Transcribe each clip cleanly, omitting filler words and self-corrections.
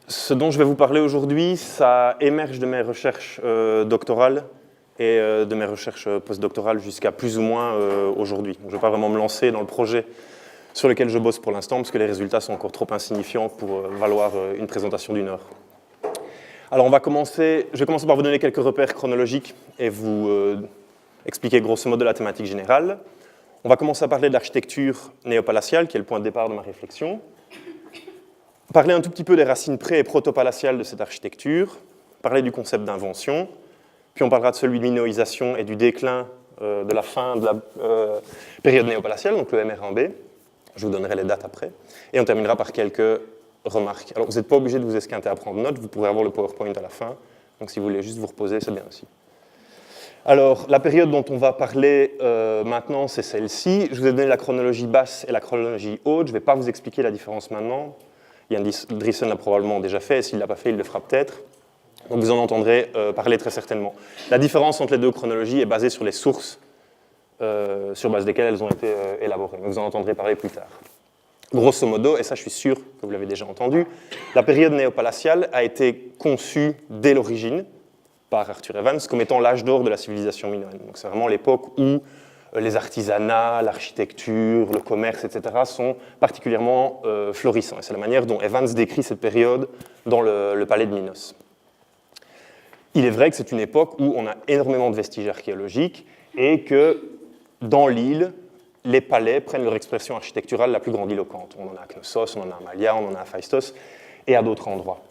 Ce dont je vais vous parler aujourd'hui, ça émerge de mes recherches doctorales et de mes recherches postdoctorales jusqu'à plus ou moins aujourd'hui. Donc, je ne vais pas vraiment me lancer dans le projet sur lequel je bosse pour l'instant, parce que les résultats sont encore trop insignifiants pour valoir une présentation d'une heure. Alors, je vais commencer par vous donner quelques repères chronologiques et vous expliquer grosso modo la thématique générale. On va commencer à parler de l'architecture néopalatiale, qui est le point de départ de ma réflexion. Parler un tout petit peu des racines pré- et protopalatiales de cette architecture, parler du concept d'invention, puis on parlera de celui de minoïsation et du déclin de la fin de la période néopalatiale, donc le MR1B. Je vous donnerai les dates après. Et on terminera par quelques remarques. Alors, vous n'êtes pas obligé de vous esquinter à prendre note, vous pourrez avoir le PowerPoint à la fin, donc si vous voulez juste vous reposer, c'est bien aussi. Alors, la période dont on va parler maintenant, c'est celle-ci. Je vous ai donné la chronologie basse et la chronologie haute. Je ne vais pas vous expliquer la différence maintenant. Yann Driessen l'a probablement déjà fait, et s'il ne l'a pas fait, il le fera peut-être. Donc vous en entendrez parler très certainement. La différence entre les deux chronologies est basée sur les sources sur base desquelles elles ont été élaborées. Donc vous en entendrez parler plus tard. Grosso modo, et ça je suis sûr que vous l'avez déjà entendu, la période néopalatiale a été conçue dès l'origine par Arthur Evans comme étant l'âge d'or de la civilisation minoenne. Donc c'est vraiment l'époque où les artisanats, l'architecture, le commerce, etc. sont particulièrement florissants. Et c'est la manière dont Evans décrit cette période dans le palais de Minos. Il est vrai que c'est une époque où on a énormément de vestiges archéologiques et que dans l'île, les palais prennent leur expression architecturale la plus grandiloquente. On en a à Knossos, on en a à Malia, on en a à Phaistos et à d'autres endroits.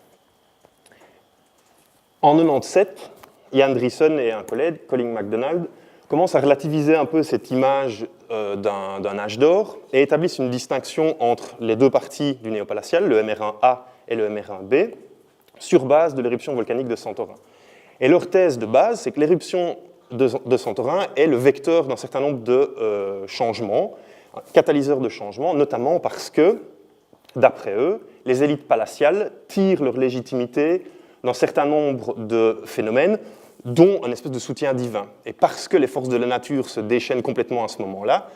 En 1997, Yann Driessen et un collègue, Colin MacDonald, commencent à relativiser un peu cette image d'un âge d'or et établissent une distinction entre les deux parties du néopalatial, le MR1A et le MR1B, sur base de l'éruption volcanique de Santorin. Et leur thèse de base, c'est que l'éruption de Santorin est le vecteur d'un certain nombre de changements, un catalyseur de changements, notamment parce que, d'après eux, les élites palatiales tirent leur légitimité d'un certain nombre de phénomènes, dont un espèce de soutien divin. Et parce que les forces de la nature se déchaînent complètement à ce moment-là,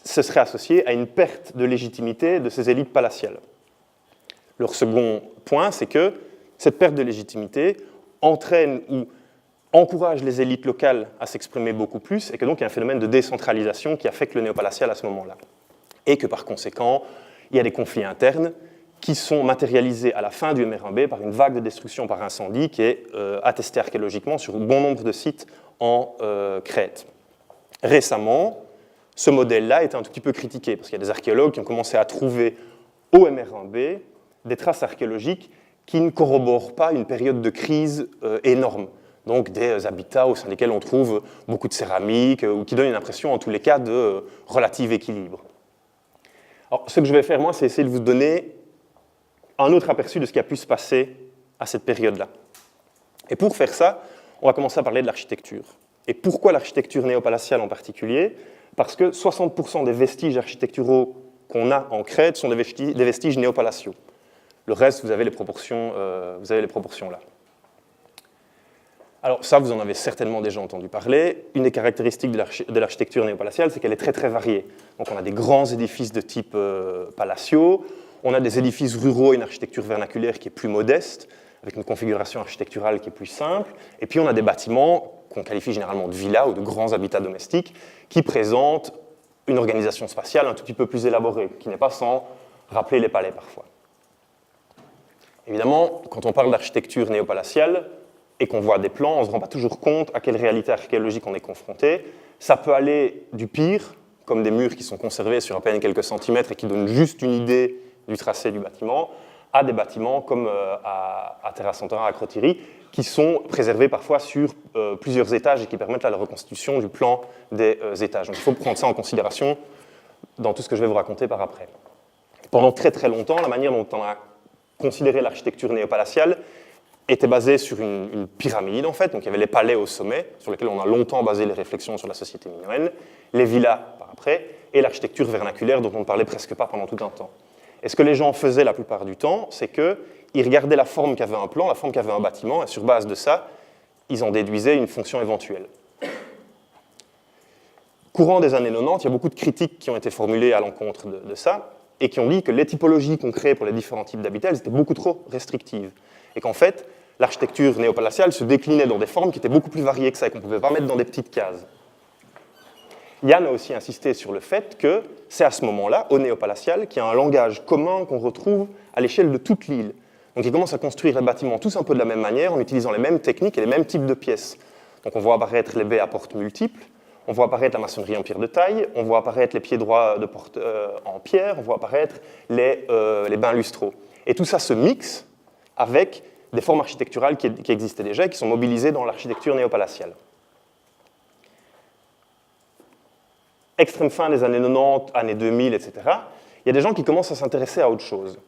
ce serait associé à une perte de légitimité de ces élites palatiales. Leur second point, c'est que cette perte de légitimité entraîne ou encourage les élites locales à s'exprimer beaucoup plus, et que donc il y a un phénomène de décentralisation qui affecte le néopalatial à ce moment-là. Et que par conséquent, il y a des conflits internes qui sont matérialisés à la fin du MR1B par une vague de destruction par incendie qui est attestée archéologiquement sur un bon nombre de sites en Crète. Récemment, ce modèle-là est un tout petit peu critiqué, parce qu'il y a des archéologues qui ont commencé à trouver au MR1B des traces archéologiques qui ne corroborent pas une période de crise énorme. Donc des habitats au sein desquels on trouve beaucoup de céramique, ou qui donnent une impression, en tous les cas, de relatif équilibre. Alors, ce que je vais faire, moi, c'est essayer de vous donner un autre aperçu de ce qui a pu se passer à cette période-là. Et pour faire ça, on va commencer à parler de l'architecture. Et pourquoi l'architecture néopalatiale en particulier? Parce que 60% des vestiges architecturaux qu'on a en Crète sont des vestiges néopalatiaux. Le reste, vous avez les proportions là. Alors ça, vous en avez certainement déjà entendu parler. Une des caractéristiques de l'architecture néopalatiale, c'est qu'elle est très très variée. Donc on a des grands édifices de type palatiaux, on a des édifices ruraux et une architecture vernaculaire qui est plus modeste, avec une configuration architecturale qui est plus simple, et puis on a des bâtiments qu'on qualifie généralement de villas ou de grands habitats domestiques, qui présentent une organisation spatiale un tout petit peu plus élaborée, qui n'est pas sans rappeler les palais parfois. Évidemment, quand on parle d'architecture néopalatiale, et qu'on voit des plans, on ne se rend pas toujours compte à quelle réalité archéologique on est confronté. Ça peut aller du pire, comme des murs qui sont conservés sur à peine quelques centimètres et qui donnent juste une idée du tracé du bâtiment, à des bâtiments comme à Terra Santorin, à Crotiri, qui sont préservés parfois sur plusieurs étages et qui permettent la reconstitution du plan des étages. Donc il faut prendre ça en considération dans tout ce que je vais vous raconter par après. Pendant très très longtemps, la manière dont on a considéré l'architecture néopalatiale était basée sur une pyramide, en fait. Donc il y avait les palais au sommet, sur lesquels on a longtemps basé les réflexions sur la société minoenne, les villas par après, et l'architecture vernaculaire dont on ne parlait presque pas pendant tout un temps. Et ce que les gens faisaient la plupart du temps, c'est qu'ils regardaient la forme qu'avait un plan, la forme qu'avait un bâtiment, et sur base de ça, ils en déduisaient une fonction éventuelle. Courant des années 90, il y a beaucoup de critiques qui ont été formulées à l'encontre de ça, et qui ont dit que les typologies qu'on créait pour les différents types d'habitats, elles étaient beaucoup trop restrictives. Et qu'en fait, l'architecture néopalatiale se déclinait dans des formes qui étaient beaucoup plus variées que ça, et qu'on ne pouvait pas mettre dans des petites cases. Yann a aussi insisté sur le fait que c'est à ce moment-là, au néopalatial, qu'il y a un langage commun qu'on retrouve à l'échelle de toute l'île. Donc il commence à construire les bâtiments tous un peu de la même manière, en utilisant les mêmes techniques et les mêmes types de pièces. Donc on voit apparaître les baies à portes multiples, on voit apparaître la maçonnerie en pierre de taille, on voit apparaître les pieds droits de porte en pierre, on voit apparaître les bains lustraux. Et tout ça se mixe avec des formes architecturales qui existaient déjà et qui sont mobilisées dans l'architecture néopalatiale. Extrême fin des années 90, années 2000, etc., il y a des gens qui commencent à s'intéresser à autre chose.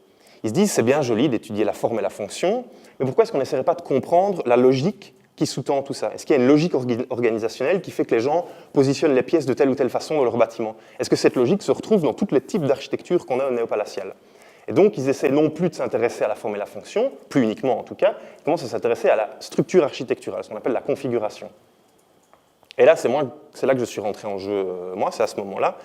Ils se disent, c'est bien joli d'étudier la forme et la fonction, mais pourquoi est-ce qu'on n'essaierait pas de comprendre la logique qui sous-tend tout ça? Est-ce qu'il y a une logique organisationnelle qui fait que les gens positionnent les pièces de telle ou telle façon dans leur bâtiment? Est-ce que cette logique se retrouve dans tous les types d'architecture qu'on a au néopalatial? Et donc, ils essaient non plus de s'intéresser à la forme et la fonction, plus uniquement en tout cas, ils commencent à s'intéresser à la structure architecturale, ce qu'on appelle la configuration. Et là, c'est là que je suis rentré en jeu, moi, c'est à ce moment-là,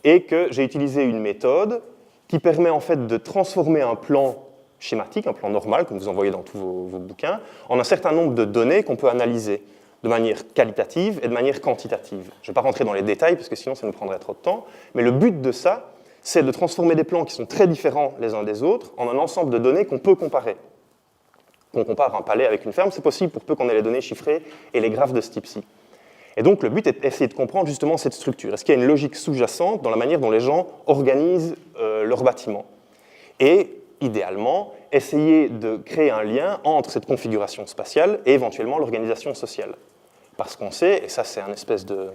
et que j'ai utilisé une méthode qui permet en fait de transformer un plan schématique, un plan normal, comme vous en voyez dans tous vos bouquins, en un certain nombre de données qu'on peut analyser de manière qualitative et de manière quantitative. Je ne vais pas rentrer dans les détails, parce que sinon ça nous prendrait trop de temps, mais le but de ça, c'est de transformer des plans qui sont très différents les uns des autres en un ensemble de données qu'on peut comparer. Qu'on compare un palais avec une ferme, c'est possible pour peu qu'on ait les données chiffrées et les graphes de ce type-ci. Et donc le but est d'essayer de comprendre justement cette structure. Est-ce qu'il y a une logique sous-jacente dans la manière dont les gens organisent leurs bâtiments? Et idéalement, essayer de créer un lien entre cette configuration spatiale et éventuellement l'organisation sociale. Parce qu'on sait, et ça c'est un espèce de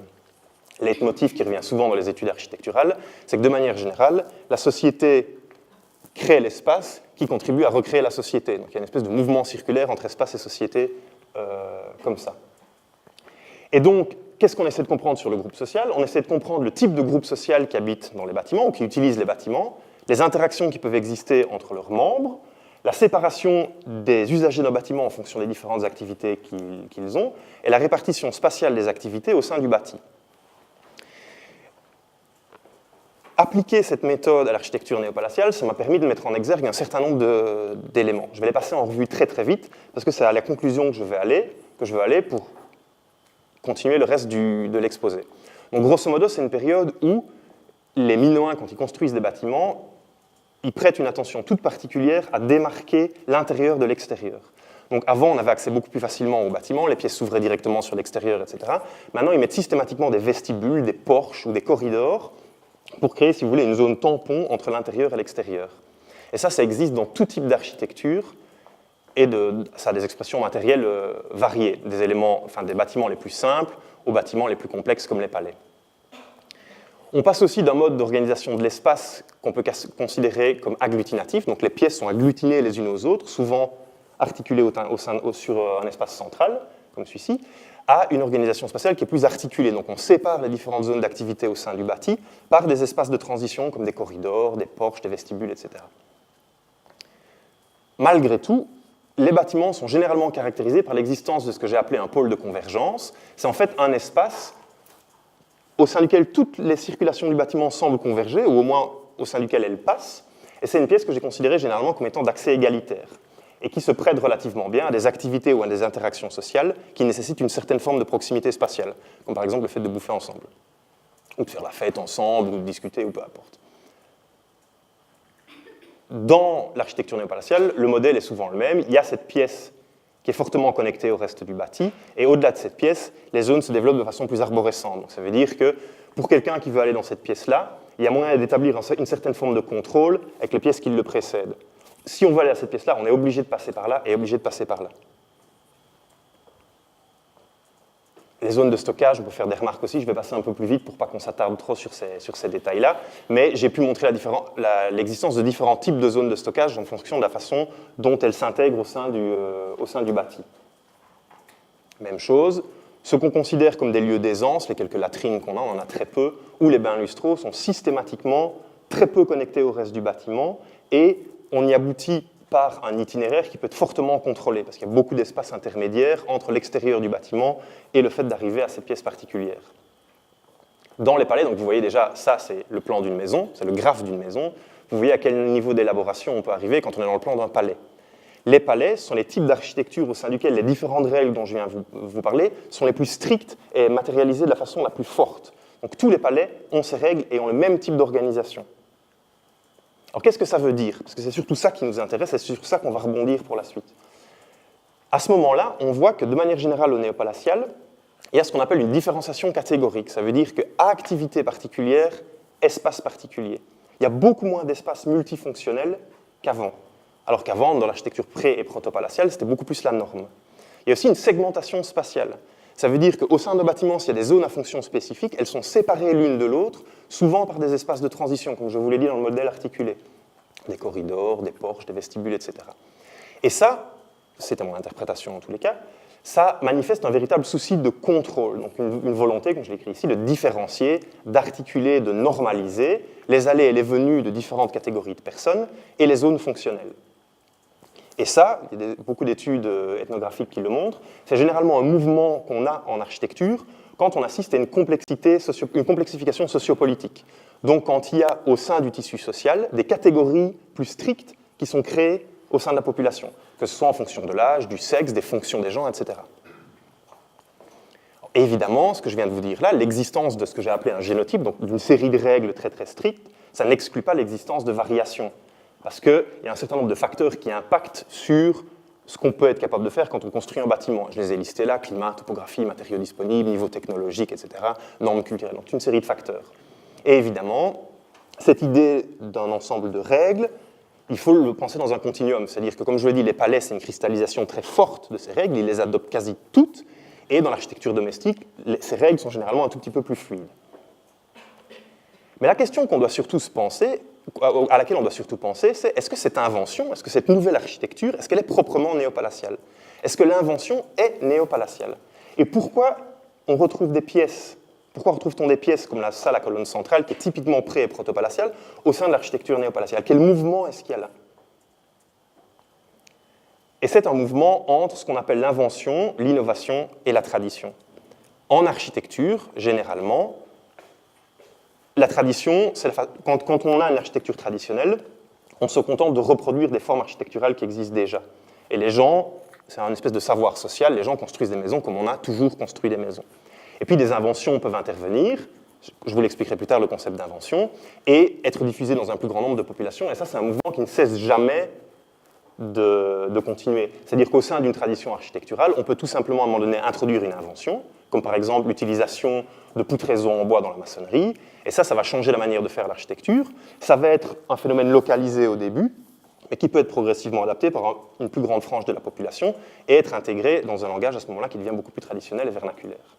leitmotiv qui revient souvent dans les études architecturales, c'est que de manière générale, la société crée l'espace qui contribue à recréer la société. Donc il y a une espèce de mouvement circulaire entre espace et société comme ça. Et donc, qu'est-ce qu'on essaie de comprendre sur le groupe social? On essaie de comprendre le type de groupe social qui habite dans les bâtiments ou qui utilise les bâtiments, les interactions qui peuvent exister entre leurs membres, la séparation des usagers d'un bâtiment en fonction des différentes activités qu'ils ont, et la répartition spatiale des activités au sein du bâti. Appliquer cette méthode à l'architecture néopalatiale, ça m'a permis de mettre en exergue un certain nombre d'éléments. Je vais les passer en revue très très vite, parce que c'est à la conclusion que je veux aller pour continuer le reste de l'exposé. Donc grosso modo, c'est une période où les Minoens, quand ils construisent des bâtiments, ils prêtent une attention toute particulière à démarquer l'intérieur de l'extérieur. Donc avant, on avait accès beaucoup plus facilement aux bâtiments, les pièces s'ouvraient directement sur l'extérieur, etc. Maintenant, ils mettent systématiquement des vestibules, des porches ou des corridors pour créer, si vous voulez, une zone tampon entre l'intérieur et l'extérieur. Et ça existe dans tout type d'architecture, et ça a des expressions matérielles variées, des bâtiments les plus simples aux bâtiments les plus complexes comme les palais. On passe aussi d'un mode d'organisation de l'espace qu'on peut considérer comme agglutinatif, donc les pièces sont agglutinées les unes aux autres, souvent articulées sur un espace central, comme celui-ci, à une organisation spatiale qui est plus articulée. Donc on sépare les différentes zones d'activité au sein du bâti par des espaces de transition comme des corridors, des porches, des vestibules, etc. Malgré tout, les bâtiments sont généralement caractérisés par l'existence de ce que j'ai appelé un pôle de convergence. C'est en fait un espace au sein duquel toutes les circulations du bâtiment semblent converger, ou au moins au sein duquel elles passent. Et c'est une pièce que j'ai considérée généralement comme étant d'accès égalitaire, et qui se prête relativement bien à des activités ou à des interactions sociales qui nécessitent une certaine forme de proximité spatiale, comme par exemple le fait de bouffer ensemble, ou de faire la fête ensemble, ou de discuter, ou peu importe. Dans l'architecture néopalatiale, le modèle est souvent le même. Il y a cette pièce qui est fortement connectée au reste du bâti, et au-delà de cette pièce, les zones se développent de façon plus arborescente. Donc ça veut dire que pour quelqu'un qui veut aller dans cette pièce-là, il y a moyen d'établir une certaine forme de contrôle avec les pièces qui le précèdent. Si on veut aller à cette pièce-là, on est obligé de passer par là et obligé de passer par là. Les zones de stockage, on peut faire des remarques aussi, je vais passer un peu plus vite pour pas qu'on s'attarde trop sur ces détails-là, mais j'ai pu montrer l'existence de différents types de zones de stockage en fonction de la façon dont elles s'intègrent au sein du bâti. Même chose, ce qu'on considère comme des lieux d'aisance, les quelques latrines qu'on a, on en a très peu, ou les bains lustraux sont systématiquement très peu connectés au reste du bâtiment, et on y aboutit par un itinéraire qui peut être fortement contrôlé, parce qu'il y a beaucoup d'espaces intermédiaires entre l'extérieur du bâtiment et le fait d'arriver à ces pièces particulières. Dans les palais, donc vous voyez déjà, ça c'est le plan d'une maison, c'est le graphe d'une maison. vous voyez à quel niveau d'élaboration on peut arriver quand on est dans le plan d'un palais. Les palais sont les types d'architecture au sein duquel les différentes règles dont je viens vous parler sont les plus strictes et matérialisées de la façon la plus forte. Donc tous les palais ont ces règles et ont le même type d'organisation. Alors qu'est-ce que ça veut dire? Parce que c'est surtout ça qui nous intéresse et c'est sur ça qu'on va rebondir pour la suite. À ce moment-là, on voit que de manière générale au néopalatial, il y a ce qu'on appelle une différenciation catégorique. Ça veut dire qu'à activité particulière, espace particulier. Il y a beaucoup moins d'espaces multifonctionnels qu'avant. Alors qu'avant, dans l'architecture pré- et protopalatiale, c'était beaucoup plus la norme. Il y a aussi une segmentation spatiale. Ça veut dire qu'au sein d'un bâtiment, s'il y a des zones à fonction spécifique, elles sont séparées l'une de l'autre, souvent par des espaces de transition, comme je vous l'ai dit dans le modèle articulé. Des corridors, des porches, des vestibules, etc. Et ça, c'était mon interprétation en tous les cas, ça manifeste un véritable souci de contrôle, donc une volonté, comme je l'écris ici, de différencier, d'articuler, de normaliser les allées et les venues de différentes catégories de personnes et les zones fonctionnelles. Et ça, il y a beaucoup d'études ethnographiques qui le montrent, c'est généralement un mouvement qu'on a en architecture quand on assiste à une complexification sociopolitique. Donc quand il y a au sein du tissu social des catégories plus strictes qui sont créées au sein de la population, que ce soit en fonction de l'âge, du sexe, des fonctions des gens, etc. Et évidemment, ce que je viens de vous dire là, l'existence de ce que j'ai appelé un génotype, donc d'une série de règles très très strictes, ça n'exclut pas l'existence de variations. Parce qu'il y a un certain nombre de facteurs qui impactent sur ce qu'on peut être capable de faire quand on construit un bâtiment. Je les ai listés là, climat, topographie, matériaux disponibles, niveau technologique, etc., normes culturelles, donc une série de facteurs. Et évidemment, cette idée d'un ensemble de règles, il faut le penser dans un continuum, c'est-à-dire que, comme je l'ai dit, les palais, c'est une cristallisation très forte de ces règles, ils les adoptent quasi toutes, et dans l'architecture domestique, ces règles sont généralement un tout petit peu plus fluides. Mais la question qu'on doit surtout se penser, à laquelle on doit surtout penser, c'est est-ce que cette invention, est-ce que cette nouvelle architecture, est-ce qu'elle est proprement néopalatiale? Est-ce que l'invention est néopalatiale? Et pourquoi on retrouve des pièces, pourquoi retrouve-t-on des pièces comme la salle à colonne centrale, qui est typiquement pré- et protopalatiale, au sein de l'architecture néopalatiale? Quel mouvement est-ce qu'il y a là? Et c'est un mouvement entre ce qu'on appelle l'invention, l'innovation et la tradition. En architecture, généralement, la tradition, quand on a une architecture traditionnelle, on se contente de reproduire des formes architecturales qui existent déjà. Et les gens, c'est une espèce de savoir social, les gens construisent des maisons comme on a toujours construit des maisons. Et puis des inventions peuvent intervenir, je vous l'expliquerai plus tard, le concept d'invention, et être diffusées dans un plus grand nombre de populations. Et ça, c'est un mouvement qui ne cesse jamais de continuer. C'est-à-dire qu'au sein d'une tradition architecturale, on peut tout simplement à un moment donné introduire une invention, comme par exemple l'utilisation de poutraisons en bois dans la maçonnerie, et ça va changer la manière de faire l'architecture. Ça va être un phénomène localisé au début, mais qui peut être progressivement adapté par une plus grande frange de la population et être intégré dans un langage à ce moment-là qui devient beaucoup plus traditionnel et vernaculaire.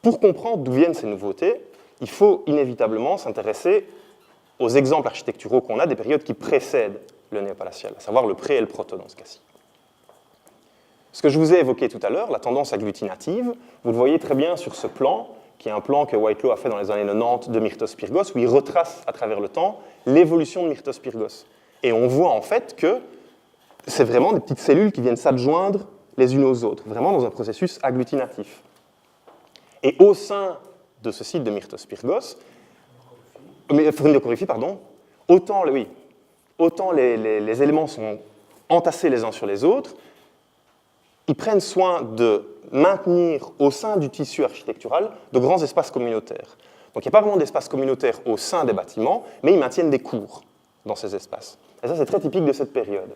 Pour comprendre d'où viennent ces nouveautés, il faut inévitablement s'intéresser aux exemples architecturaux qu'on a des périodes qui précèdent le néopalatial, à savoir le pré et le proto dans ce cas-ci. Ce que je vous ai évoqué tout à l'heure, la tendance agglutinative, vous le voyez très bien sur ce plan, qui est un plan que Whitelaw a fait dans les années 90 de Myrtos Pyrgos, où il retrace à travers le temps l'évolution de Myrtos Pyrgos. Et on voit en fait que c'est vraiment des petites cellules qui viennent s'adjoindre les unes aux autres, vraiment dans un processus agglutinatif. Et au sein de ce site de Myrtos Pyrgos, phréniocoryphie, pardon, autant les éléments sont entassés les uns sur les autres, ils prennent soin de maintenir au sein du tissu architectural de grands espaces communautaires. Donc il n'y a pas vraiment d'espace communautaire au sein des bâtiments, mais ils maintiennent des cours dans ces espaces. Et ça, c'est très typique de cette période.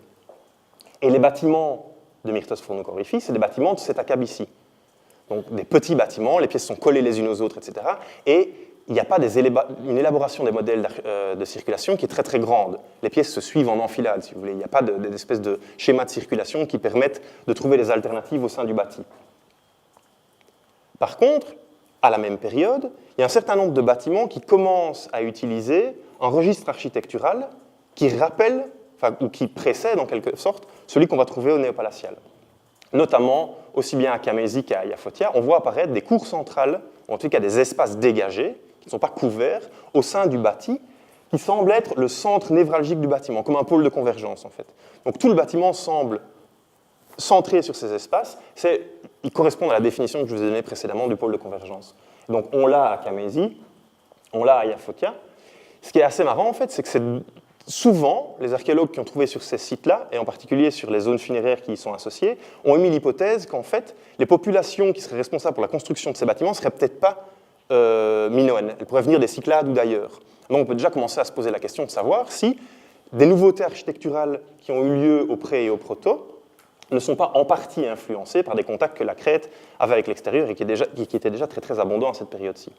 Et les bâtiments de Myrtos Phréniocoryphie, c'est des bâtiments de cet acabit ici. Donc des petits bâtiments, les pièces sont collées les unes aux autres, etc. Et il n'y a pas une élaboration des modèles de circulation qui est très très grande. Les pièces se suivent en enfilade, si vous voulez. Il n'y a pas d'espèce de schéma de circulation qui permettent de trouver des alternatives au sein du bâti. Par contre, à la même période, il y a un certain nombre de bâtiments qui commencent à utiliser un registre architectural qui rappelle, ou qui précède en quelque sorte, celui qu'on va trouver au néopalatial. Notamment, aussi bien à Camésie qu'à Iafotia, on voit apparaître des cours centrales, ou en tout cas des espaces dégagés, qui ne sont pas couverts, au sein du bâti, qui semblent être le centre névralgique du bâtiment, comme un pôle de convergence en fait. Donc tout le bâtiment semble centré sur ces espaces, ils correspondent à la définition que je vous ai donnée précédemment du pôle de convergence. Donc on l'a à Camésie, on l'a à Iafotia, Ce qui est assez marrant, en fait, c'est que c'est souvent, les archéologues qui ont trouvé sur ces sites-là, et en particulier sur les zones funéraires qui y sont associées, ont émis l'hypothèse qu'en fait, les populations qui seraient responsables pour la construction de ces bâtiments ne seraient peut-être pas minoennes. Elles pourraient venir des Cyclades ou d'ailleurs. Donc on peut déjà commencer à se poser la question de savoir si des nouveautés architecturales qui ont eu lieu au pré et au proto ne sont pas en partie influencées par des contacts que la Crète avait avec l'extérieur et qui étaient déjà très, très abondants à cette période-ci.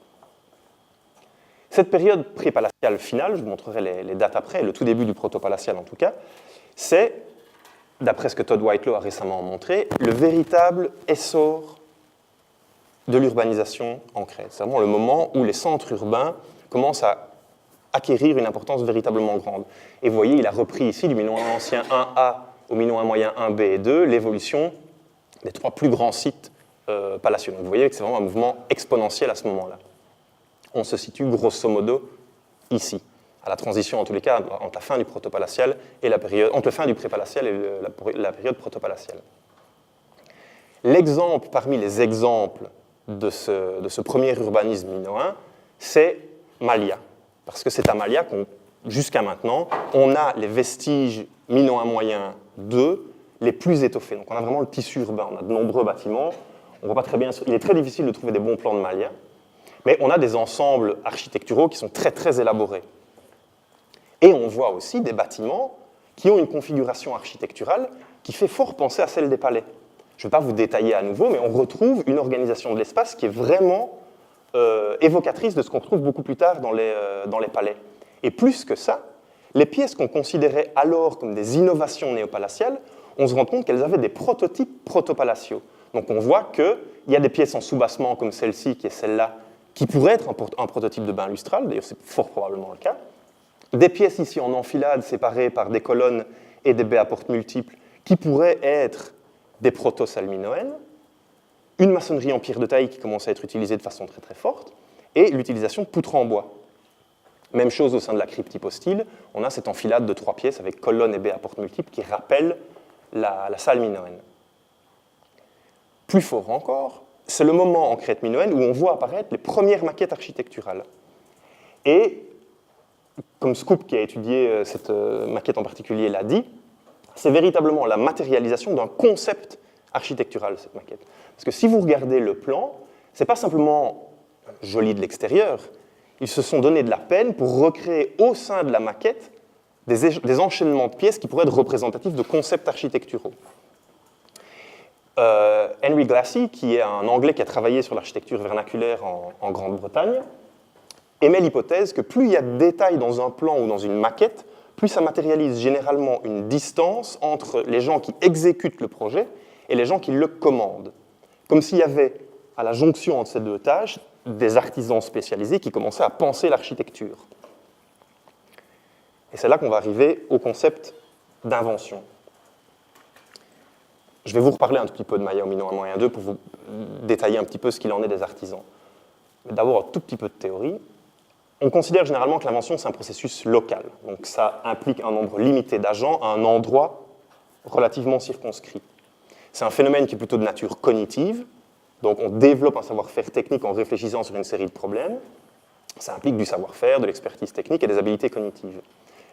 Cette période pré-palatiale finale, je vous montrerai les dates après, le tout début du proto-palatial en tout cas, c'est, d'après ce que Todd Whitelaw a récemment montré, le véritable essor de l'urbanisation en Crète. C'est vraiment le moment où les centres urbains commencent à acquérir une importance véritablement grande. Et vous voyez, il a repris ici, du Minoen ancien 1A au Minoen moyen 1B et 2, l'évolution des 3 plus grands sites palatiaux. Donc vous voyez que c'est vraiment un mouvement exponentiel à ce moment-là. On se situe grosso modo ici, à la transition en tous les cas entre la fin du protopalatial et la période, entre la fin du prépalatial et la période protopalatiale. L'exemple parmi les exemples de ce premier urbanisme minoen, c'est Malia, parce que c'est à Malia qu'on, jusqu'à maintenant, on a les vestiges minoen moyen 2 les plus étoffés. Donc on a vraiment le tissu urbain, on a de nombreux bâtiments, on voit pas très bien, il est très difficile de trouver des bons plans de Malia. Mais on a des ensembles architecturaux qui sont très, très élaborés. Et on voit aussi des bâtiments qui ont une configuration architecturale qui fait fort penser à celle des palais. Je ne vais pas vous détailler à nouveau, mais on retrouve une organisation de l'espace qui est vraiment évocatrice de ce qu'on retrouve beaucoup plus tard dans les palais. Et plus que ça, les pièces qu'on considérait alors comme des innovations néopalatiales, on se rend compte qu'elles avaient des prototypes protopalatiaux. Donc on voit qu'il y a des pièces en soubassement comme celle-ci, qui est celle-là, qui pourrait être un prototype de bain lustral, d'ailleurs c'est fort probablement le cas. Des pièces ici en enfilade séparées par des colonnes et des baies à portes multiples qui pourraient être des proto-salminoènes, une maçonnerie en pierre de taille qui commence à être utilisée de façon très très forte, et l'utilisation de poutres en bois. Même chose au sein de la crypte hypostyle, on a cette enfilade de 3 pièces avec colonnes et baies à portes multiples qui rappellent la salle minoenne. Plus fort encore, c'est le moment en Crète minoenne où on voit apparaître les premières maquettes architecturales. Et, comme Scoop, qui a étudié cette maquette en particulier, l'a dit, c'est véritablement la matérialisation d'un concept architectural, cette maquette. Parce que si vous regardez le plan, ce n'est pas simplement joli de l'extérieur, ils se sont donné de la peine pour recréer au sein de la maquette des enchaînements de pièces qui pourraient être représentatifs de concepts architecturaux. Henry Glassy, qui est un Anglais qui a travaillé sur l'architecture vernaculaire en Grande-Bretagne, émet l'hypothèse que plus il y a de détails dans un plan ou dans une maquette, plus ça matérialise généralement une distance entre les gens qui exécutent le projet et les gens qui le commandent. Comme s'il y avait, à la jonction entre ces deux tâches, des artisans spécialisés qui commençaient à penser l'architecture. Et c'est là qu'on va arriver au concept d'invention. Je vais vous reparler un petit peu de Maya au Minoen moyen 2 pour vous détailler un petit peu ce qu'il en est des artisans. Mais d'abord, un tout petit peu de théorie. On considère généralement que l'invention, c'est un processus local. Donc ça implique un nombre limité d'agents à un endroit relativement circonscrit. C'est un phénomène qui est plutôt de nature cognitive. Donc on développe un savoir-faire technique en réfléchissant sur une série de problèmes. Ça implique du savoir-faire, de l'expertise technique et des habiletés cognitives.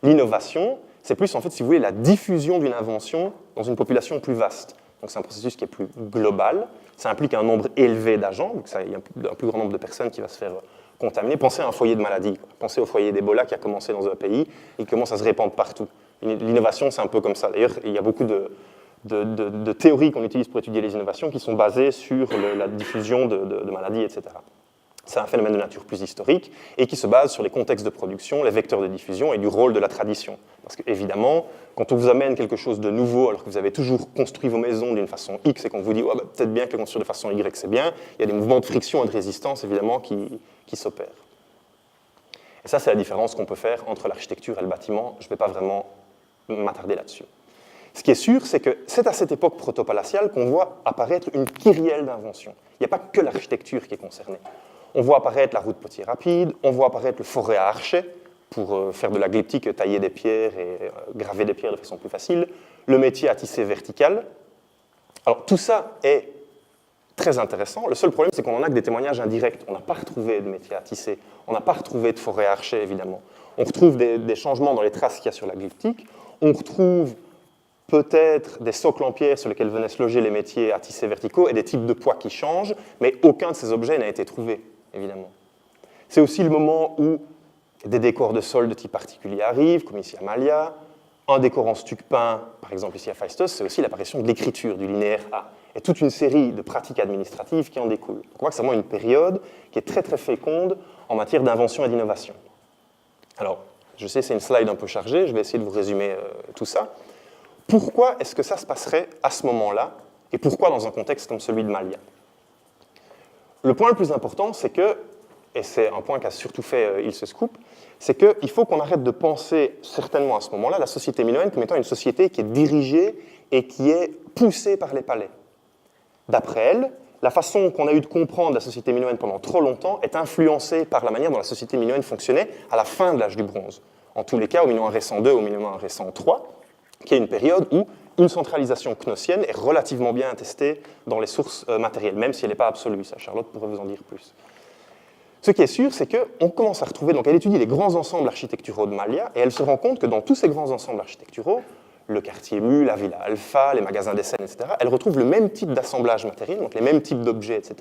L'innovation, c'est plus, en fait, si vous voulez, la diffusion d'une invention dans une population plus vaste. Donc c'est un processus qui est plus global, ça implique un nombre élevé d'agents, donc il y a un plus grand nombre de personnes qui va se faire contaminer. Pensez à un foyer de maladie, pensez au foyer d'Ebola qui a commencé dans un pays et qui commence à se répandre partout. L'innovation, c'est un peu comme ça. D'ailleurs, il y a beaucoup de théories qu'on utilise pour étudier les innovations qui sont basées sur la diffusion de maladies, etc. C'est un phénomène de nature plus historique et qui se base sur les contextes de production, les vecteurs de diffusion et du rôle de la tradition. Parce qu'évidemment, quand on vous amène quelque chose de nouveau alors que vous avez toujours construit vos maisons d'une façon X et qu'on vous dit oh, peut-être bien que le construire de façon Y c'est bien, il y a des mouvements de friction et de résistance évidemment qui s'opèrent. Et ça, c'est la différence qu'on peut faire entre l'architecture et le bâtiment. Je ne vais pas vraiment m'attarder là-dessus. Ce qui est sûr, c'est que c'est à cette époque protopalatiale qu'on voit apparaître une kyrielle d'inventions. Il n'y a pas que l'architecture qui est concernée. On voit apparaître la route potier rapide, on voit apparaître le forêt à archet pour faire de la glyptique, tailler des pierres et graver des pierres de façon plus facile, le métier à tisser vertical. Alors tout ça est très intéressant. Le seul problème, c'est qu'on n'en a que des témoignages indirects. On n'a pas retrouvé de métier à tisser, on n'a pas retrouvé de forêt à archet, évidemment. On retrouve des changements dans les traces qu'il y a sur la glyptique. On retrouve peut-être des socles en pierre sur lesquels venaient se loger les métiers à tisser verticaux et des types de poids qui changent, mais aucun de ces objets n'a été trouvé, évidemment. C'est aussi le moment où des décors de sol de type particulier arrivent, comme ici à Malia. Un décor en stuc peint, par exemple ici à Phaistos, c'est aussi l'apparition de l'écriture, du linéaire A, et toute une série de pratiques administratives qui en découlent. Donc on voit que c'est vraiment une période qui est très très féconde en matière d'invention et d'innovation. Alors, je sais c'est une slide un peu chargée, je vais essayer de vous résumer tout ça. Pourquoi est-ce que ça se passerait à ce moment-là, et pourquoi dans un contexte comme celui de Malia? Le point le plus important, c'est que, et c'est un point qu'a surtout fait Ilse Scoop, c'est qu'il faut qu'on arrête de penser, certainement à ce moment-là, la société minoenne comme étant une société qui est dirigée et qui est poussée par les palais. D'après elle, la façon qu'on a eu de comprendre la société minoenne pendant trop longtemps est influencée par la manière dont la société minoenne fonctionnait à la fin de l'âge du bronze. En tous les cas, au Minoen récent 2, au Minoen récent 3, qui est une période où une centralisation cnossienne est relativement bien attestée dans les sources matérielles, même si elle n'est pas absolue. Ça, Charlotte pourrait vous en dire plus. Ce qui est sûr, c'est qu'on commence à retrouver, donc elle étudie les grands ensembles architecturaux de Malia, et elle se rend compte que dans tous ces grands ensembles architecturaux, le quartier Mu, la Villa Alpha, les magasins des Seines, etc., elle retrouve le même type d'assemblage matériel, donc les mêmes types d'objets, etc.,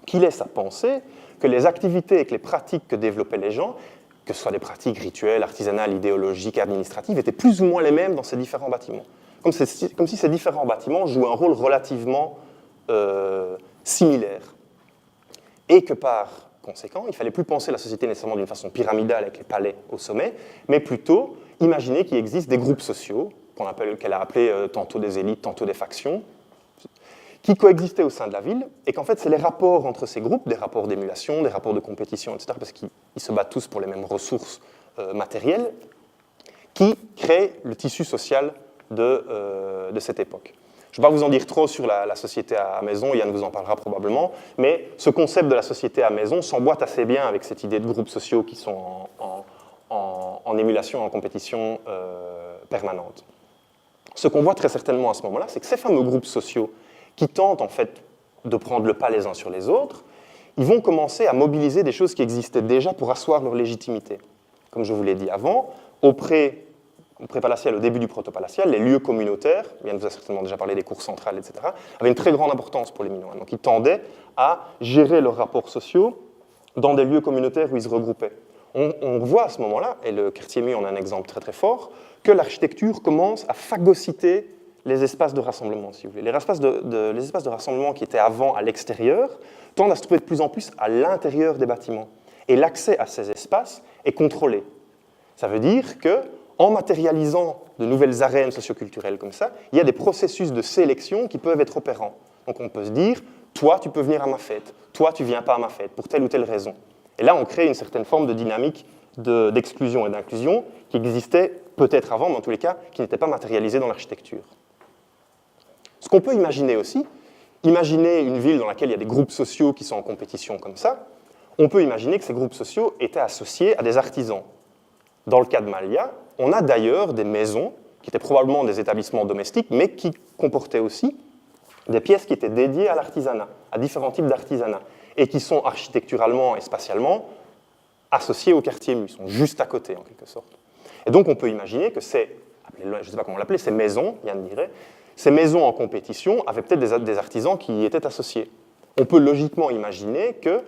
qui laisse à penser que les activités et que les pratiques que développaient les gens, que ce soit des pratiques rituelles, artisanales, idéologiques, administratives, étaient plus ou moins les mêmes dans ces différents bâtiments. Comme si ces différents bâtiments jouaient un rôle relativement similaire. Et que par conséquent, il ne fallait plus penser la société nécessairement d'une façon pyramidale avec les palais au sommet, mais plutôt imaginer qu'il existe des groupes sociaux, qu'elle a appelés tantôt des élites, tantôt des factions, qui coexistaient au sein de la ville, et qu'en fait, c'est les rapports entre ces groupes, des rapports d'émulation, des rapports de compétition, etc., parce qu'ils se battent tous pour les mêmes ressources matérielles, qui créent le tissu social de cette époque. Je ne vais pas vous en dire trop sur la société à maison, Yann vous en parlera probablement, mais ce concept de la société à maison s'emboîte assez bien avec cette idée de groupes sociaux qui sont en émulation, en compétition permanente. Ce qu'on voit très certainement à ce moment-là, c'est que ces fameux groupes sociaux qui tentent en fait de prendre le pas les uns sur les autres, ils vont commencer à mobiliser des choses qui existaient déjà pour asseoir leur légitimité. Comme je vous l'ai dit avant, au pré-palatial, au début du proto-palatial, les lieux communautaires, Yann vous a certainement déjà parlé des cours centrales, etc., avaient une très grande importance pour les Minoens. Donc ils tendaient à gérer leurs rapports sociaux dans des lieux communautaires où ils se regroupaient. On voit à ce moment-là, et le quartier Mu en a un exemple très très fort, que l'architecture commence à phagocyter les espaces de rassemblement, si vous voulez. Les espaces de rassemblement qui étaient avant à l'extérieur tendent à se trouver de plus en plus à l'intérieur des bâtiments. Et l'accès à ces espaces est contrôlé. Ça veut dire que en matérialisant de nouvelles arènes socioculturelles comme ça, il y a des processus de sélection qui peuvent être opérants. Donc on peut se dire, toi tu peux venir à ma fête, toi tu ne viens pas à ma fête, pour telle ou telle raison. Et là on crée une certaine forme de dynamique d'exclusion et d'inclusion qui existait peut-être avant, mais en tous les cas qui n'était pas matérialisée dans l'architecture. Ce qu'on peut imaginer aussi, imaginer une ville dans laquelle il y a des groupes sociaux qui sont en compétition comme ça, on peut imaginer que ces groupes sociaux étaient associés à des artisans. Dans le cas de Malia, on a d'ailleurs des maisons qui étaient probablement des établissements domestiques, mais qui comportaient aussi des pièces qui étaient dédiées à l'artisanat, à différents types d'artisanat, et qui sont architecturalement et spatialement associés au quartier Mu, ils sont juste à côté en quelque sorte. Et donc on peut imaginer que je ne sais pas comment l'appeler, ces maisons, Yann dirait, ces maisons en compétition avaient peut-être des artisans qui y étaient associés. On peut logiquement imaginer que,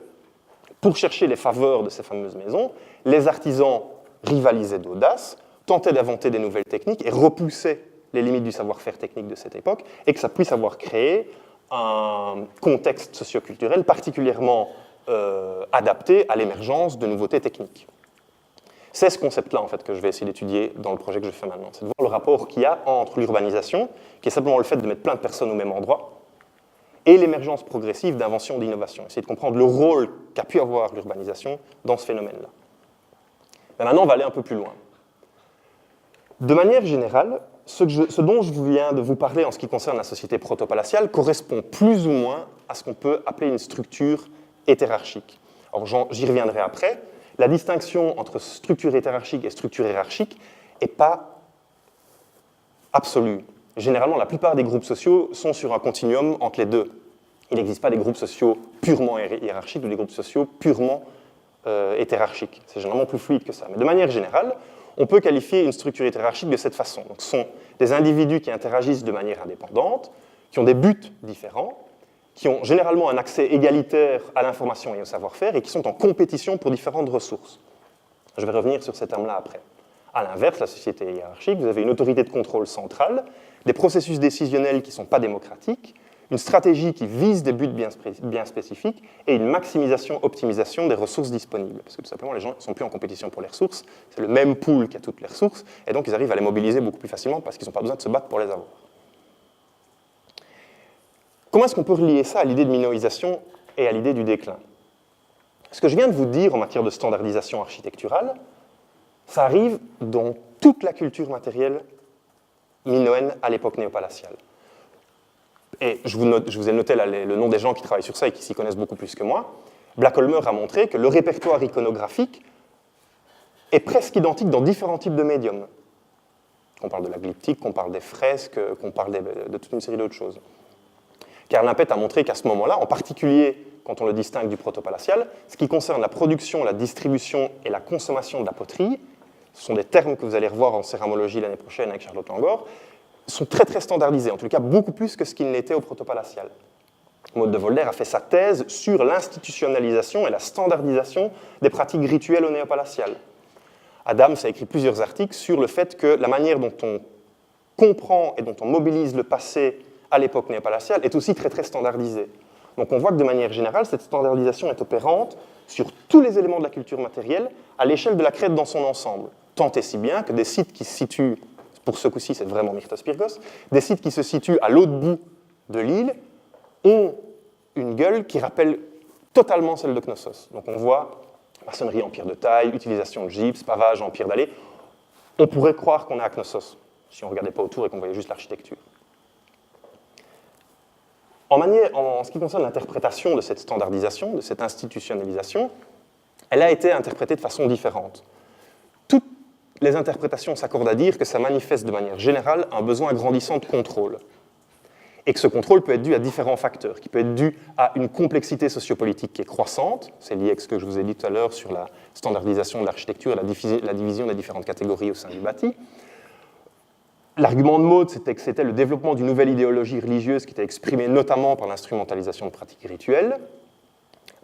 pour chercher les faveurs de ces fameuses maisons, les artisans rivalisaient d'audace, tentaient d'inventer des nouvelles techniques et repoussaient les limites du savoir-faire technique de cette époque, et que ça puisse avoir créé un contexte socioculturel particulièrement adapté à l'émergence de nouveautés techniques. C'est ce concept-là en fait, que je vais essayer d'étudier dans le projet que je fais maintenant. C'est de voir le rapport qu'il y a entre l'urbanisation, qui est simplement le fait de mettre plein de personnes au même endroit, et l'émergence progressive d'invention et d'innovation. Essayer de comprendre le rôle qu'a pu avoir l'urbanisation dans ce phénomène-là. Mais maintenant, on va aller un peu plus loin. De manière générale, ce dont je viens de vous parler en ce qui concerne la société protopalatiale correspond plus ou moins à ce qu'on peut appeler une structure hétérarchique. Alors, j'y reviendrai après. La distinction entre structure hétérarchique et structure hiérarchique n'est pas absolue. Généralement, la plupart des groupes sociaux sont sur un continuum entre les deux. Il n'existe pas des groupes sociaux purement hiérarchiques ou des groupes sociaux purement est hiérarchique. C'est généralement plus fluide que ça. Mais de manière générale, on peut qualifier une structure hiérarchique de cette façon. Donc, ce sont des individus qui interagissent de manière indépendante, qui ont des buts différents, qui ont généralement un accès égalitaire à l'information et au savoir-faire et qui sont en compétition pour différentes ressources. Je vais revenir sur ces termes-là après. À l'inverse, la société hiérarchique, vous avez une autorité de contrôle centrale, des processus décisionnels qui ne sont pas démocratiques, une stratégie qui vise des buts bien spécifiques et une maximisation-optimisation des ressources disponibles. Parce que tout simplement, les gens ne sont plus en compétition pour les ressources, c'est le même pool qui a toutes les ressources, et donc ils arrivent à les mobiliser beaucoup plus facilement parce qu'ils n'ont pas besoin de se battre pour les avoir. Comment est-ce qu'on peut relier ça à l'idée de minorisation et à l'idée du déclin? Ce que je viens de vous dire en matière de standardisation architecturale, ça arrive dans toute la culture matérielle minoenne à l'époque néopalatiale. Et je vous ai noté là le nom des gens qui travaillent sur ça et qui s'y connaissent beaucoup plus que moi. Blackholmer a montré que le répertoire iconographique est presque identique dans différents types de médiums. On parle de la glyptique, qu'on parle des fresques, qu'on parle de toute une série d'autres choses. Karl Limpet a montré qu'à ce moment-là, en particulier quand on le distingue du protopalatial, ce qui concerne la production, la distribution et la consommation de la poterie, ce sont des termes que vous allez revoir en céramologie l'année prochaine avec Charlotte Langor, sont très très standardisés, en tout cas beaucoup plus que ce qu'ils n'étaient au protopalatial. Maud de Volder a fait sa thèse sur l'institutionnalisation et la standardisation des pratiques rituelles au néopalatial. Adams a écrit plusieurs articles sur le fait que la manière dont on comprend et dont on mobilise le passé à l'époque néopalatiale est aussi très très standardisée. Donc on voit que de manière générale, cette standardisation est opérante sur tous les éléments de la culture matérielle à l'échelle de la Crète dans son ensemble. Tant et si bien que des sites qui se situent, pour ce coup-ci c'est vraiment Myrtos Pyrgos, des sites qui se situent à l'autre bout de l'île ont une gueule qui rappelle totalement celle de Knossos. Donc on voit maçonnerie en pierre de taille, utilisation de gypse, pavage en pierre dallée. On pourrait croire qu'on est à Knossos, si on ne regardait pas autour et qu'on voyait juste l'architecture. En ce qui concerne l'interprétation de cette standardisation, de cette institutionnalisation, elle a été interprétée de façon différente. Toutes les interprétations s'accordent à dire que ça manifeste de manière générale un besoin grandissant de contrôle. Et que ce contrôle peut être dû à différents facteurs, qui peut être dû à une complexité sociopolitique qui est croissante, c'est lié à ce que je vous ai dit tout à l'heure sur la standardisation de l'architecture et la division des différentes catégories au sein du bâti. L'argument de Maud, c'était que c'était le développement d'une nouvelle idéologie religieuse qui était exprimée notamment par l'instrumentalisation de pratiques rituelles.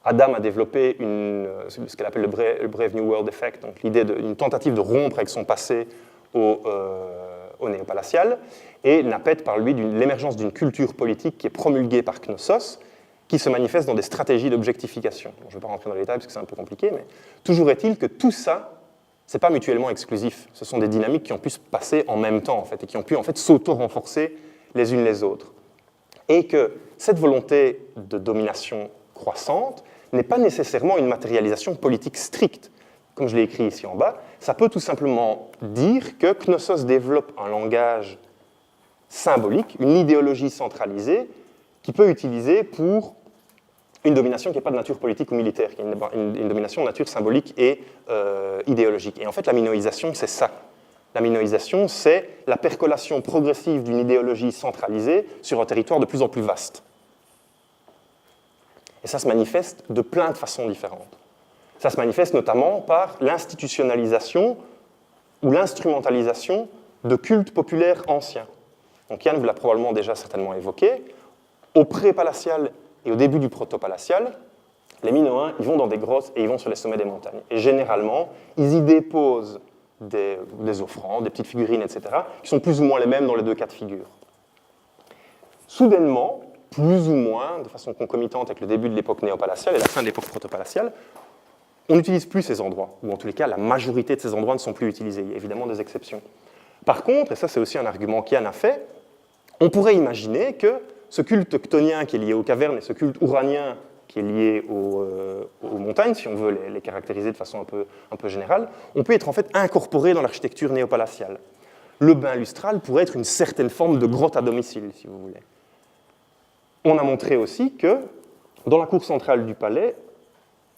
Adam a développé ce qu'elle appelle le Brave New World Effect, donc l'idée d'une tentative de rompre avec son passé au néopalatial, et Limpet parle, lui, de l'émergence d'une culture politique qui est promulguée par Knossos, qui se manifeste dans des stratégies d'objectification. Bon, je ne vais pas rentrer dans les détails parce que c'est un peu compliqué, mais toujours est-il que tout ça, ce n'est pas mutuellement exclusif. Ce sont des dynamiques qui ont pu se passer en même temps, en fait, et qui ont pu en fait, s'auto-renforcer les unes les autres. Et que cette volonté de domination croissante n'est pas nécessairement une matérialisation politique stricte. Comme je l'ai écrit ici en bas, ça peut tout simplement dire que Knossos développe un langage symbolique, une idéologie centralisée, qu'il peut utiliser pour une domination qui n'est pas de nature politique ou militaire, qui est une domination de nature symbolique et idéologique. Et en fait, la minoïsation, c'est ça. La minoïsation, c'est la percolation progressive d'une idéologie centralisée sur un territoire de plus en plus vaste. Et ça se manifeste de plein de façons différentes. Ça se manifeste notamment par l'institutionnalisation ou l'instrumentalisation de cultes populaires anciens. Donc Yann vous l'a probablement déjà certainement évoqué. Au pré-palatial et au début du proto-palatial, les Minoens, ils vont dans des grottes et ils vont sur les sommets des montagnes. Et généralement, ils y déposent des offrandes, des petites figurines, etc., qui sont plus ou moins les mêmes dans les deux cas de figure. Soudainement, plus ou moins, de façon concomitante avec le début de l'époque néopalatiale et la fin de l'époque protopalatiale, on n'utilise plus ces endroits, ou en tous les cas, la majorité de ces endroits ne sont plus utilisés. Il y a évidemment des exceptions. Par contre, et ça c'est aussi un argument qu'Yann a fait, on pourrait imaginer que ce culte chtonien qui est lié aux cavernes et ce culte ouranien qui est lié aux montagnes, si on veut les caractériser de façon un peu générale, on peut être en fait incorporé dans l'architecture néopalatiale. Le bain lustral pourrait être une certaine forme de grotte à domicile, si vous voulez. On a montré aussi que dans la cour centrale du palais,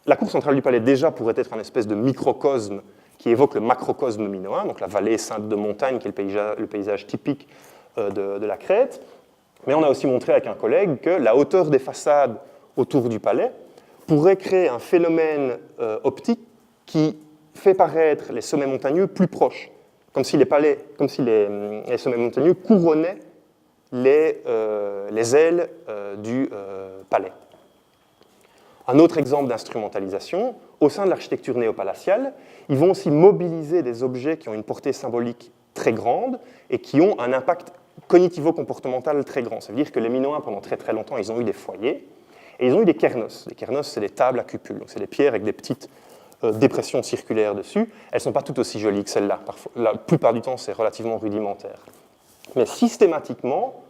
la cour centrale du palais déjà pourrait être un espèce de microcosme qui évoque le macrocosme minoen, donc la vallée ceinte de montagnes qui est le paysage typique de la Crète. Mais on a aussi montré avec un collègue que la hauteur des façades autour du palais pourrait créer un phénomène optique qui fait paraître les sommets montagneux plus proches, comme si les sommets montagneux couronnaient les ailes du palais. Un autre exemple d'instrumentalisation, au sein de l'architecture néopalatiale, ils vont aussi mobiliser des objets qui ont une portée symbolique très grande et qui ont un impact cognitivo-comportemental très grand. Ça veut dire que les Minoens, pendant très très longtemps, ils ont eu des foyers et ils ont eu des kernos. Les kernos, c'est des tables à cupules, donc c'est des pierres avec des petites dépressions circulaires dessus. Elles ne sont pas toutes aussi jolies que celles-là. La plupart du temps, c'est relativement rudimentaire. Mais systématiquement,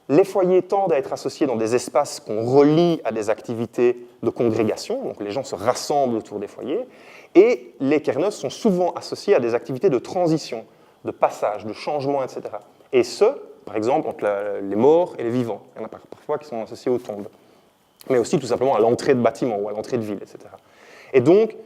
les foyers tendent à être associés dans des espaces qu'on relie à des activités de congrégation, donc les gens se rassemblent autour des foyers, et les kernos sont souvent associés à des activités de transition, de passage, de changement, etc. Et ce, par exemple, entre les morts et les vivants. Il y en a parfois qui sont associés aux tombes, mais aussi tout simplement à l'entrée de bâtiments ou à l'entrée de villes, etc. Et donc,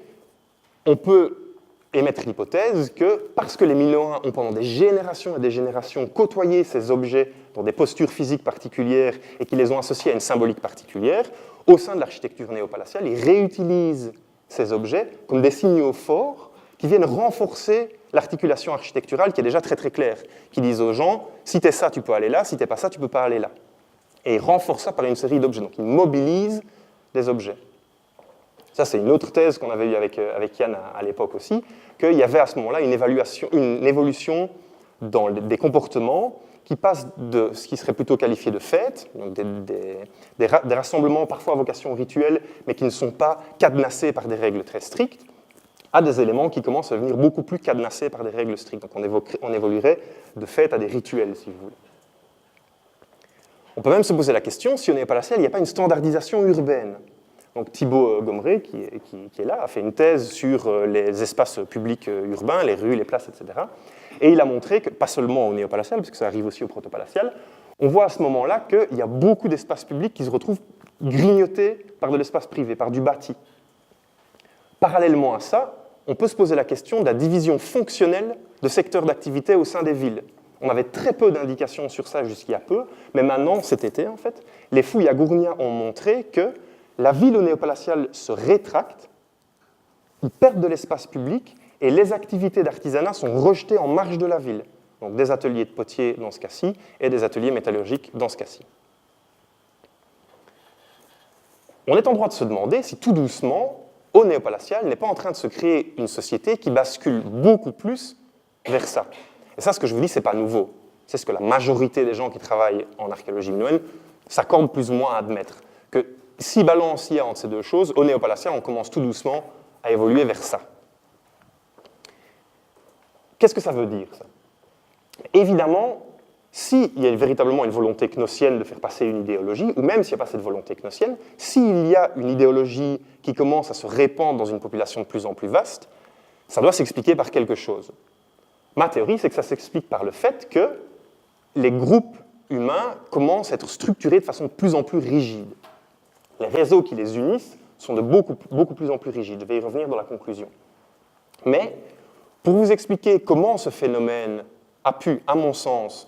on peut émettre l'hypothèse que, parce que les Minoens ont pendant des générations et des générations côtoyé ces objets dans des postures physiques particulières et qu'ils les ont associés à une symbolique particulière, au sein de l'architecture néopalatiale, ils réutilisent ces objets comme des signaux forts qui viennent renforcer l'articulation architecturale qui est déjà très très claire, qui disent aux gens, si t'es ça, tu peux aller là, si t'es pas ça, tu peux pas aller là. Et ils renforcent ça par une série d'objets, donc ils mobilisent des objets. Ça, c'est une autre thèse qu'on avait eue avec Yann à l'époque aussi, qu'il y avait à ce moment-là une évolution dans des comportements qui passent de ce qui serait plutôt qualifié de fêtes, donc des rassemblements parfois à vocation rituelle, mais qui ne sont pas cadenassés par des règles très strictes, à des éléments qui commencent à devenir beaucoup plus cadenassés par des règles strictes. Donc on évoluerait de fêtes à des rituels, si vous voulez. On peut même se poser la question, si on n'est pas là, il n'y a pas une standardisation urbaine. Donc Thibaut Gomré, qui est là, a fait une thèse sur les espaces publics urbains, les rues, les places, etc. Et il a montré que, pas seulement au néopalatial, parce que ça arrive aussi au protopalatial, on voit à ce moment-là qu'il y a beaucoup d'espaces publics qui se retrouvent grignotés par de l'espace privé, par du bâti. Parallèlement à ça, on peut se poser la question de la division fonctionnelle de secteurs d'activité au sein des villes. On avait très peu d'indications sur ça jusqu'il y a peu, mais maintenant, cet été, en fait, les fouilles à Gournia ont montré que la ville au néopalatial se rétracte, ils perdent de l'espace public et les activités d'artisanat sont rejetées en marge de la ville. Donc des ateliers de potiers dans ce cas-ci et des ateliers métallurgiques dans ce cas-ci. On est en droit de se demander si tout doucement, au néopalatial, n'est pas en train de se créer une société qui bascule beaucoup plus vers ça. Et ça, ce que je vous dis, ce n'est pas nouveau. C'est ce que la majorité des gens qui travaillent en archéologie minoenne s'accordent plus ou moins à admettre. Que si balance il y a entre ces deux choses, au néopalatial, on commence tout doucement à évoluer vers ça. Qu'est-ce que ça veut dire, ça ? Évidemment, s'il y a véritablement une volonté gnossienne de faire passer une idéologie, ou même s'il n'y a pas cette volonté gnossienne, s'il y a une idéologie qui commence à se répandre dans une population de plus en plus vaste, ça doit s'expliquer par quelque chose. Ma théorie, c'est que ça s'explique par le fait que les groupes humains commencent à être structurés de façon de plus en plus rigide. Les réseaux qui les unissent sont de beaucoup plus en plus rigides. Je vais y revenir dans la conclusion. Mais, pour vous expliquer comment ce phénomène a pu, à mon sens,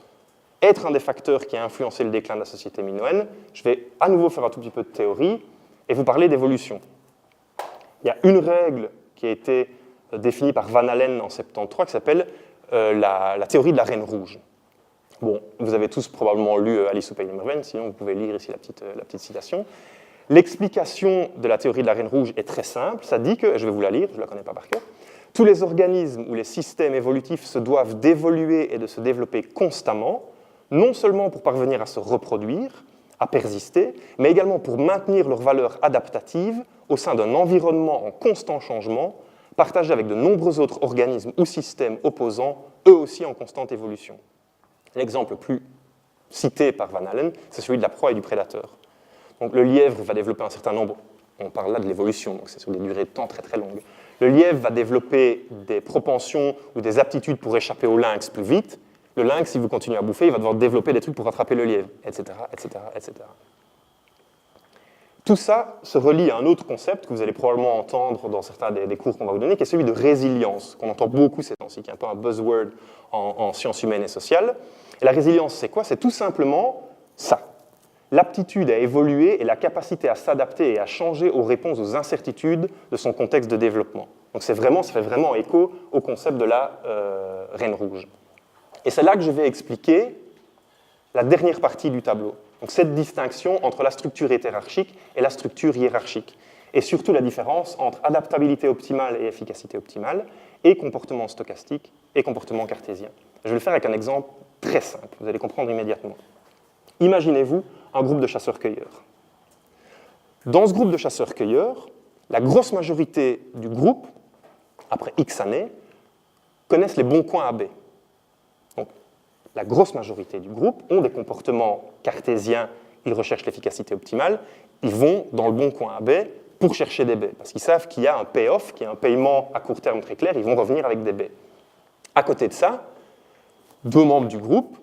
être un des facteurs qui a influencé le déclin de la société minoenne, je vais à nouveau faire un tout petit peu de théorie et vous parler d'évolution. Il y a une règle qui a été définie par Van Allen en 1973 qui s'appelle la théorie de la reine rouge. Bon, vous avez tous probablement lu Alice au Pays des Merveilles, sinon vous pouvez lire ici la petite citation. L'explication de la théorie de la reine rouge est très simple. Ça dit que, je vais vous la lire, je ne la connais pas par cœur, tous les organismes ou les systèmes évolutifs se doivent d'évoluer et de se développer constamment, non seulement pour parvenir à se reproduire, à persister, mais également pour maintenir leur valeur adaptative au sein d'un environnement en constant changement, partagé avec de nombreux autres organismes ou systèmes opposants, eux aussi en constante évolution. L'exemple le plus cité par Van Allen, c'est celui de la proie et du prédateur. Donc, le lièvre va développer un certain nombre, on parle là de l'évolution, donc c'est sur des durées de temps très très longues. Le lièvre va développer des propensions ou des aptitudes pour échapper au lynx plus vite. Le lynx, si vous continuez à bouffer, il va devoir développer des trucs pour rattraper le lièvre, etc., etc., etc. Tout ça se relie à un autre concept que vous allez probablement entendre dans certains des cours qu'on va vous donner, qui est celui de résilience, qu'on entend beaucoup ces temps-ci, qui est un peu un buzzword en sciences humaines et sociales. Et la résilience, c'est quoi ? C'est tout simplement ça. l'aptitude à évoluer et la capacité à s'adapter et à changer aux réponses aux incertitudes de son contexte de développement. Donc ça fait vraiment écho au concept de la reine rouge. Et c'est là que je vais expliquer la dernière partie du tableau. Donc cette distinction entre la structure hétérarchique et la structure hiérarchique. Et surtout la différence entre adaptabilité optimale et efficacité optimale, et comportement stochastique et comportement cartésien. Je vais le faire avec un exemple très simple, vous allez comprendre immédiatement. Imaginez-vous un groupe de chasseurs-cueilleurs. Dans ce groupe de chasseurs-cueilleurs, la grosse majorité du groupe, après X années, connaissent les bons coins AB. Donc, la grosse majorité du groupe ont des comportements cartésiens, ils recherchent l'efficacité optimale, ils vont dans le bon coin AB pour chercher des baies, parce qu'ils savent qu'il y a un payoff, qu'il y a un paiement à court terme très clair, ils vont revenir avec des baies. À côté de ça, deux membres du groupe,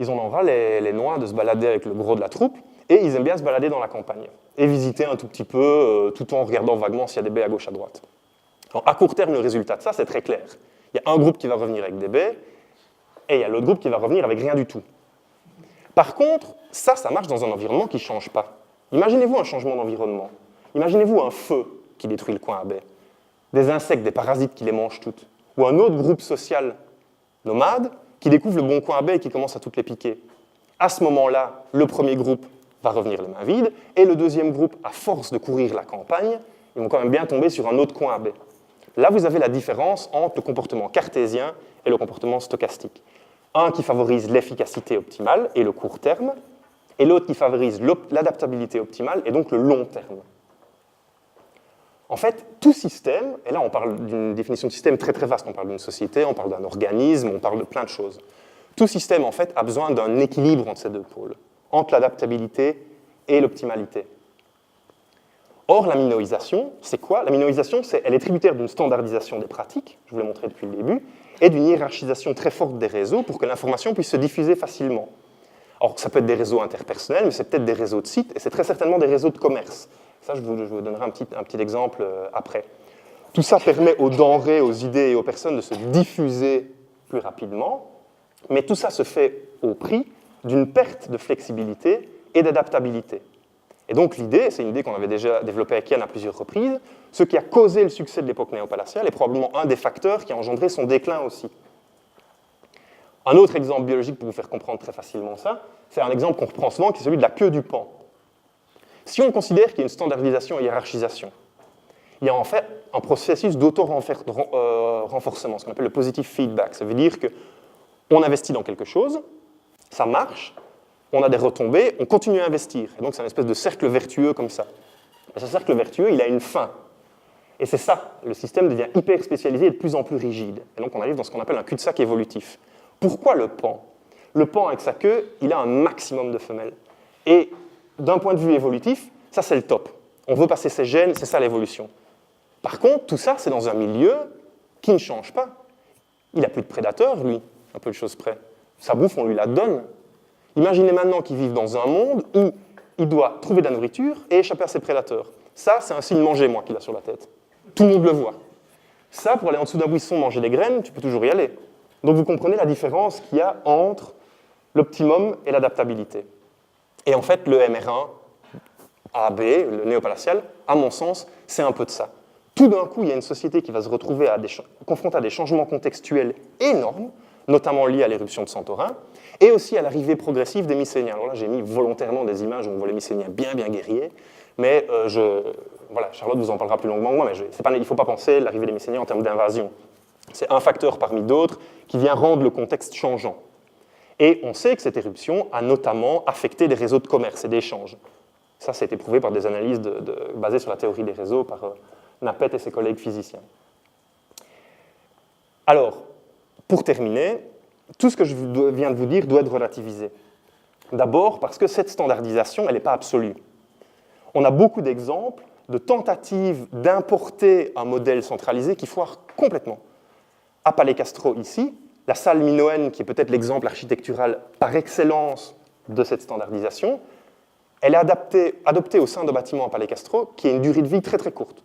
ils en ont ras les noix de se balader avec le gros de la troupe, et ils aiment bien se balader dans la campagne, et visiter un tout petit peu, tout en regardant vaguement s'il y a des baies à gauche, à droite. Alors, à court terme, le résultat de ça, c'est très clair. Il y a un groupe qui va revenir avec des baies, et il y a l'autre groupe qui va revenir avec rien du tout. Par contre, ça marche dans un environnement qui ne change pas. Imaginez-vous un changement d'environnement. Imaginez-vous un feu qui détruit le coin à baies, des insectes, des parasites qui les mangent toutes, ou un autre groupe social nomade qui découvre le bon coin à baies et qui commence à toutes les piquer. À ce moment-là, le premier groupe va revenir les mains vides, et le deuxième groupe, à force de courir la campagne, ils vont quand même bien tomber sur un autre coin à baies. Là, vous avez la différence entre le comportement cartésien et le comportement stochastique. Un qui favorise l'efficacité optimale et le court terme, et l'autre qui favorise l'adaptabilité optimale et donc le long terme. En fait, tout système, et là on parle d'une définition de système très très vaste, on parle d'une société, on parle d'un organisme, on parle de plein de choses. Tout système, en fait, a besoin d'un équilibre entre ces deux pôles, entre l'adaptabilité et l'optimalité. Or, la minoisation, c'est quoi? La minoisation, elle est tributaire d'une standardisation des pratiques, je vous l'ai montré depuis le début, et d'une hiérarchisation très forte des réseaux pour que l'information puisse se diffuser facilement. Alors, ça peut être des réseaux interpersonnels, mais c'est peut-être des réseaux de sites, et c'est très certainement des réseaux de commerce. Ça, je vous donnerai un petit exemple après. Tout ça permet aux denrées, aux idées et aux personnes de se diffuser plus rapidement, mais tout ça se fait au prix d'une perte de flexibilité et d'adaptabilité. Et donc l'idée, c'est une idée qu'on avait déjà développée avec Yann à plusieurs reprises, ce qui a causé le succès de l'époque néopalatiale est probablement un des facteurs qui a engendré son déclin aussi. Un autre exemple biologique pour vous faire comprendre très facilement ça, c'est un exemple qu'on reprend souvent, qui est celui de la queue du paon. Si on considère qu'il y a une standardisation et hiérarchisation, il y a en fait un processus d'auto-renforcement, ce qu'on appelle le positive feedback. Ça veut dire qu'on investit dans quelque chose, ça marche, on a des retombées, on continue à investir. Et donc c'est un espèce de cercle vertueux comme ça. Et ce cercle vertueux, il a une fin. Et c'est ça, le système devient hyper spécialisé et de plus en plus rigide. Et donc on arrive dans ce qu'on appelle un cul-de-sac évolutif. Pourquoi le paon? Le paon, avec sa queue, il a un maximum de femelles. Et d'un point de vue évolutif, ça c'est le top. On veut passer ses gènes, c'est ça l'évolution. Par contre, tout ça, c'est dans un milieu qui ne change pas. Il n'a plus de prédateurs, lui, un peu de choses près. Sa bouffe, on lui la donne. Imaginez maintenant qu'il vive dans un monde où il doit trouver de la nourriture et échapper à ses prédateurs. Ça, c'est un signe manger, moi, qu'il a sur la tête. Tout le monde le voit. Ça, pour aller en dessous d'un buisson manger des graines, tu peux toujours y aller. Donc vous comprenez la différence qu'il y a entre l'optimum et l'adaptabilité. Et en fait, le MR1, AB, le néopalatial, à mon sens, c'est un peu de ça. Tout d'un coup, il y a une société qui va se retrouver confrontée à des changements contextuels énormes, notamment liés à l'éruption de Santorin, et aussi à l'arrivée progressive des Mycéniens. Alors là, j'ai mis volontairement des images où on voit les Mycéniens bien guerriers, mais voilà, Charlotte vous en parlera plus longuement que moi, mais il ne faut pas penser l'arrivée des Mycéniens en termes d'invasion. C'est un facteur parmi d'autres qui vient rendre le contexte changeant. Et on sait que cette éruption a notamment affecté les réseaux de commerce et d'échange. Ça a été prouvé par des analyses basées sur la théorie des réseaux par Nappet et ses collègues physiciens. Alors, pour terminer, tout ce que je viens de vous dire doit être relativisé. D'abord parce que cette standardisation, elle n'est pas absolue. On a beaucoup d'exemples de tentatives d'importer un modèle centralisé qui foire complètement. À Palais Castro, ici, la salle minoenne, qui est peut-être l'exemple architectural par excellence de cette standardisation, elle est adoptée au sein d'un bâtiment à Palais Castro qui a une durée de vie très très courte.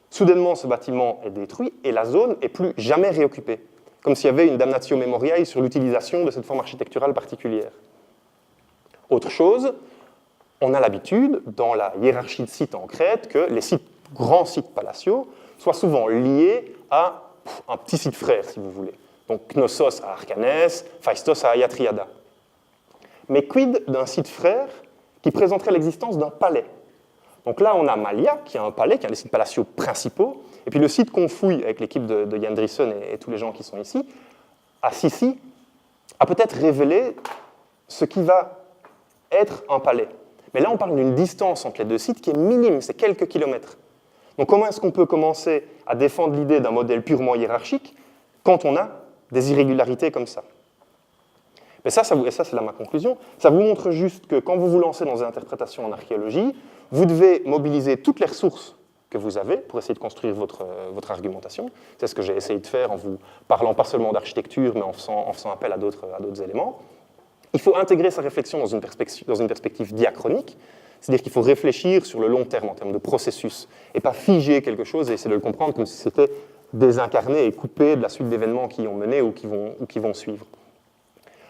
Soudainement, ce bâtiment est détruit et la zone n'est plus jamais réoccupée, comme s'il y avait une damnatio memoriae sur l'utilisation de cette forme architecturale particulière. Autre chose, on a l'habitude, dans la hiérarchie de sites en Crète, que les grands sites palatiaux soient souvent liés à un petit site frère, si vous voulez. Donc Knossos à Arcanès, Phaistos à Ayatriada. Mais quid d'un site frère qui présenterait l'existence d'un palais? Donc là, on a Malia, qui a un palais, qui a les sites palatiaux principaux, et puis le site qu'on fouille avec l'équipe de Jan Driessen et tous les gens qui sont ici, à Sissi, a peut-être révélé ce qui va être un palais. Mais là, on parle d'une distance entre les deux sites qui est minime, c'est quelques kilomètres. Donc comment est-ce qu'on peut commencer à défendre l'idée d'un modèle purement hiérarchique quand on a des irrégularités comme ça? Mais ça c'est là ma conclusion, ça vous montre juste que quand vous vous lancez dans une interprétation en archéologie, vous devez mobiliser toutes les ressources que vous avez pour essayer de construire votre argumentation. C'est ce que j'ai essayé de faire en vous parlant pas seulement d'architecture, mais en faisant appel à d'autres éléments. Il faut intégrer sa réflexion dans une perspective diachronique, c'est-à-dire qu'il faut réfléchir sur le long terme en termes de processus, et pas figer quelque chose et essayer de le comprendre comme si c'était désincarné et coupé de la suite d'événements qui ont mené ou qui vont suivre.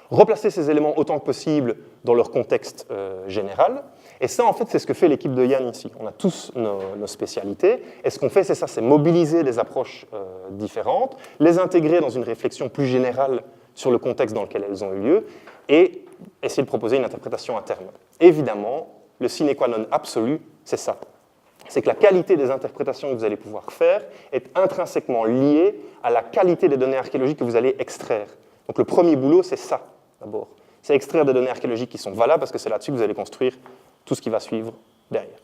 Replacer ces éléments autant que possible dans leur contexte général. Et ça, en fait, c'est ce que fait l'équipe de Yann ici. On a tous nos spécialités. Et ce qu'on fait, c'est ça, c'est mobiliser des approches différentes, les intégrer dans une réflexion plus générale sur le contexte dans lequel elles ont eu lieu, et essayer de proposer une interprétation à terme. Évidemment, le sine qua non absolu, c'est ça. C'est que la qualité des interprétations que vous allez pouvoir faire est intrinsèquement liée à la qualité des données archéologiques que vous allez extraire. Donc le premier boulot, c'est ça, d'abord. C'est extraire des données archéologiques qui sont valables, parce que c'est là-dessus que vous allez construire tout ce qui va suivre derrière.